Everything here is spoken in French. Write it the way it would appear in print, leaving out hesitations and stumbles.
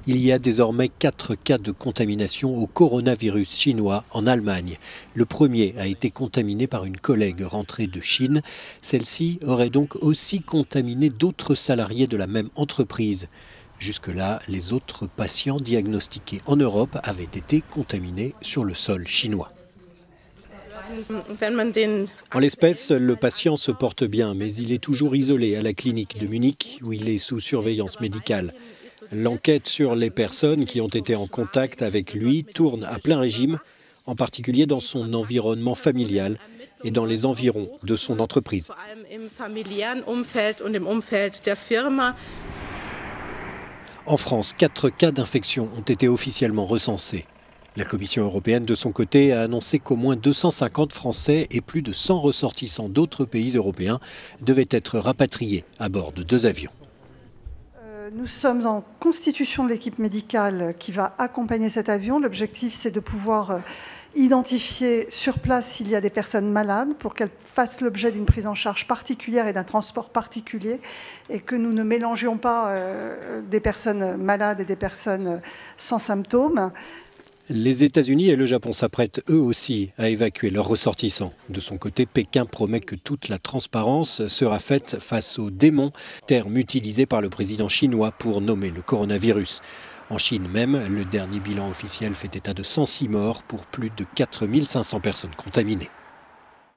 Il y a désormais 4 cas de contamination au coronavirus chinois en Allemagne. Le premier a été contaminé par une collègue rentrée de Chine. Celle-ci aurait donc aussi contaminé d'autres salariés de la même entreprise. Jusque-là, les autres patients diagnostiqués en Europe avaient été contaminés sur le sol chinois. En l'espèce, le patient se porte bien, mais il est toujours isolé à la clinique de Munich où il est sous surveillance médicale. L'enquête sur les personnes qui ont été en contact avec lui tourne à plein régime, en particulier dans son environnement familial et dans les environs de son entreprise. En France, 4 cas d'infection ont été officiellement recensés. La Commission européenne, de son côté, a annoncé qu'au moins 250 Français et plus de 100 ressortissants d'autres pays européens devaient être rapatriés à bord de 2 avions. Nous sommes en constitution de l'équipe médicale qui va accompagner cet avion. L'objectif, c'est de pouvoir identifier sur place s'il y a des personnes malades pour qu'elles fassent l'objet d'une prise en charge particulière et d'un transport particulier et que nous ne mélangions pas des personnes malades et des personnes sans symptômes. Les États-Unis et le Japon s'apprêtent eux aussi à évacuer leurs ressortissants. De son côté, Pékin promet que toute la transparence sera faite face au démon, terme utilisé par le président chinois pour nommer le coronavirus. En Chine même, le dernier bilan officiel fait état de 106 morts pour plus de 4500 personnes contaminées.